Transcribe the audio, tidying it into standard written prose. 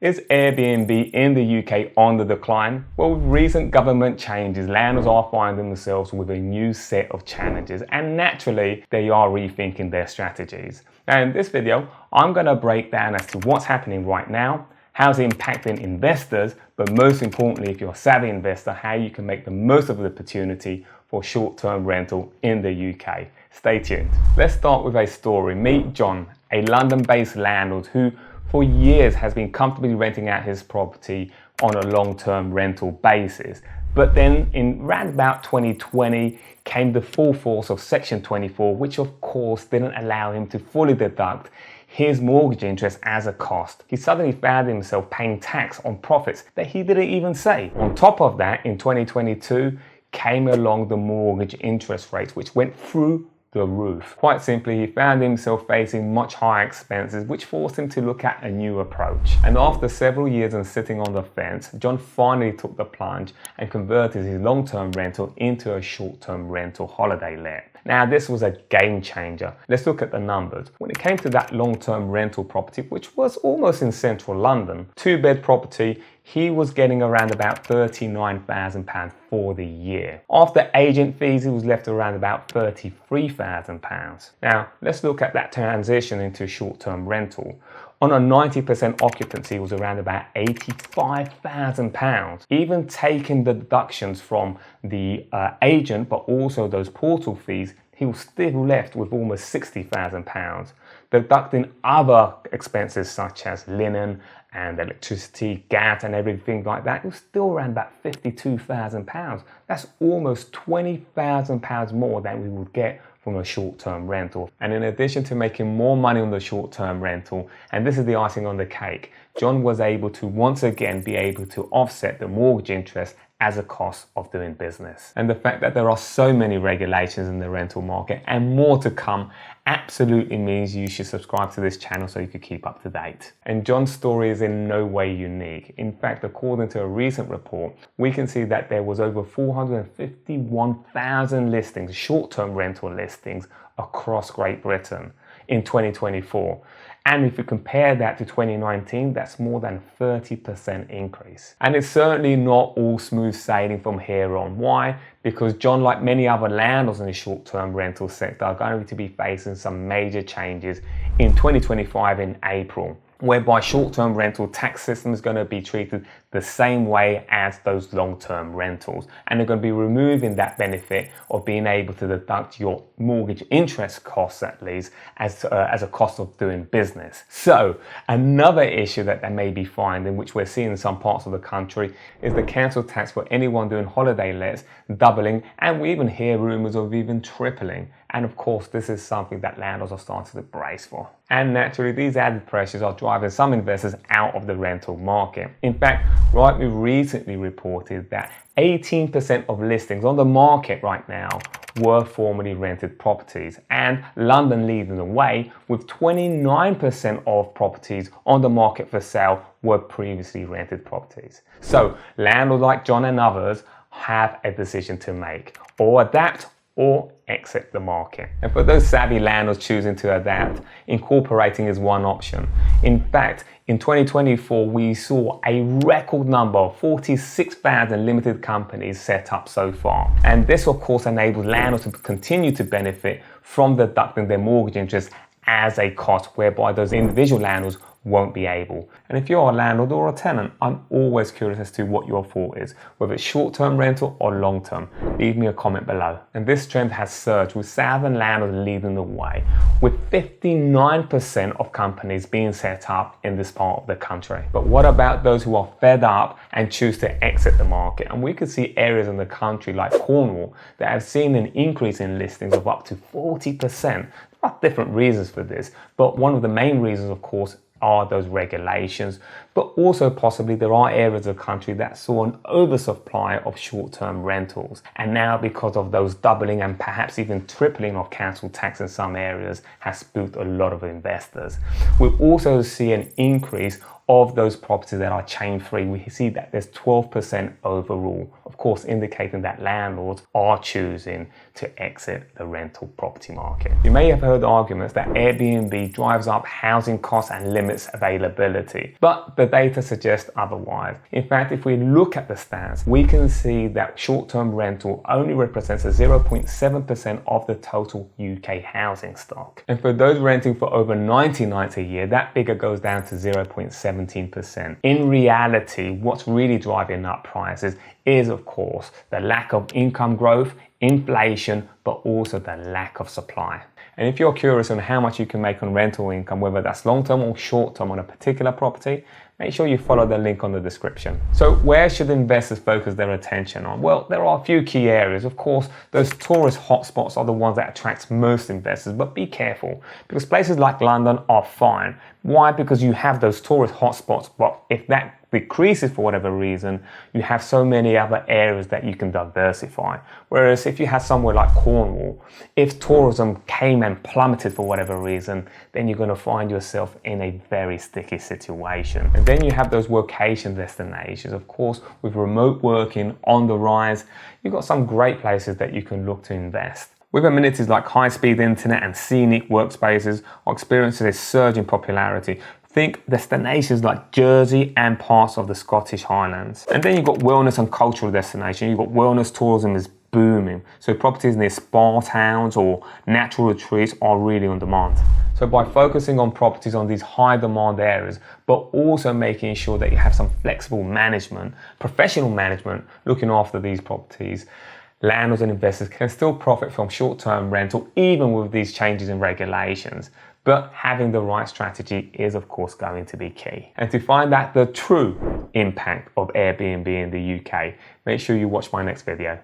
Is Airbnb in the UK on the decline? Well, with recent government changes, landlords are finding themselves with a new set of challenges, and naturally, they are rethinking their strategies. Now, in this video, I'm going to break down as to what's happening right now, how it's impacting investors, but most importantly, if you're a savvy investor, how you can make the most of the opportunity for short-term rental in the UK. Stay tuned. Let's start with a story. Meet John, a London-based landlord who for years has been comfortably renting out his property on a long-term rental basis. But then in around about 2020 came the full force of Section 24, which of course didn't allow him to fully deduct his mortgage interest as a cost. He suddenly found himself paying tax on profits that he didn't even say. On top of that, in 2022 came along the mortgage interest rates, which went through the roof. Quite simply, he found himself facing much higher expenses, which forced him to look at a new approach. And after several years and sitting on the fence, John finally took the plunge and converted his long-term rental into a short-term rental holiday let. Now, this was a game changer. Let's look at the numbers. When it came to that long-term rental property, which was almost in central London, 2-bed property, he was getting around about £39,000 for the year. After agent fees, he was left around about £33,000. Now, let's look at that transition into short-term rental. On a 90% occupancy, it was around about £85,000. Even taking the deductions from the agent, but also those portal fees, he was still left with almost £60,000. Deducting other expenses such as linen and electricity, gas and everything like that, it was still around about £52,000. That's almost £20,000 more than we would get from a short-term rental. And in addition to making more money on the short-term rental, and this is the icing on the cake, John was able to once again be able to offset the mortgage interest as a cost of doing business. And the fact that there are so many regulations in the rental market and more to come absolutely means you should subscribe to this channel so you can keep up to date. And John's story is in no way unique. In fact, according to a recent report, we can see that there was over 451,000 listings, short-term rental listings across Great Britain in 2024. And if you compare that to 2019, that's more than a 30% increase. And it's certainly not all smooth sailing from here on. Why? Because John, like many other landlords in the short-term rental sector, are going to be facing some major changes in 2025 in April, whereby short-term rental tax system is going to be treated the same way as those long-term rentals. And they're going to be removing that benefit of being able to deduct your mortgage interest costs, at least, as a cost of doing business. So another issue that they may be finding, which we're seeing in some parts of the country, is the council tax for anyone doing holiday lets doubling, and we even hear rumours of even tripling. And of course, this is something that landlords are starting to brace for. And naturally, these added pressures are driving some investors out of the rental market. In fact, Rightmove recently reported that 18% of listings on the market right now were formerly rented properties, and London leading the way with 29% of properties on the market for sale were previously rented properties. So landlords like John and others have a decision to make: or adapt or exit the market. And for those savvy landlords choosing to adapt, incorporating is one option. In fact, in 2024, we saw a record number of 46,000 limited companies set up so far. And this, of course, enables landlords to continue to benefit from deducting their mortgage interest as a cost, whereby those individual landlords won't be able. And if you're a landlord or a tenant, I'm always curious as to what your thought is, whether it's short-term rental or long-term. Leave me a comment below. And this trend has surged, with southern landlords leading the way, with 59% of companies being set up in this part of the country. But what about those who are fed up and choose to exit the market? And we could see areas in the country like Cornwall that have seen an increase in listings of up to 40%. There are different reasons for this, but one of the main reasons, of course, are those regulations, but also possibly there are areas of the country that saw an oversupply of short-term rentals, and now because of those doubling and perhaps even tripling of council tax in some areas has spooked a lot of investors. We also see an increase of those properties that are chain free. We see that there's 12% overall, of course indicating that landlords are choosing to exit the rental property market. You may have heard arguments that Airbnb drives up housing costs and limits availability, but the the data suggests otherwise. In fact, if we look at the stats, we can see that short-term rental only represents a 0.7% of the total UK housing stock. And for those renting for over 90 nights a year, that figure goes down to 0.17%. In reality, what's really driving up prices is, of course, the lack of income growth, inflation, but also the lack of supply. And if you're curious on how much you can make on rental income, whether that's long-term or short-term on a particular property, make sure you follow the link on the description. So where should investors focus their attention on? Well, there are a few key areas. Of course, those tourist hotspots are the ones that attract most investors, but be careful because places like London are fine. Why? Because you have those tourist hotspots, but if that decreases for whatever reason, you have so many other areas that you can diversify. Whereas if you had somewhere like Cornwall, if tourism came and plummeted for whatever reason, then you're going to find yourself in a very sticky situation. And then you have those workation destinations. Of course, with remote working on the rise, you've got some great places that you can look to invest. With amenities like high-speed internet and scenic workspaces, are experiencing a surge in popularity. Think destinations like Jersey and parts of the Scottish Highlands. And then you've got wellness and cultural destinations. You've got wellness tourism is booming. So properties near spa towns or natural retreats are really on demand. So by focusing on properties on these high demand areas, but also making sure that you have some flexible management, professional management, looking after these properties, landlords and investors can still profit from short-term rental even with these changes in regulations. But having the right strategy is of course going to be key. And to find out the true impact of Airbnb in the UK, make sure you watch my next video.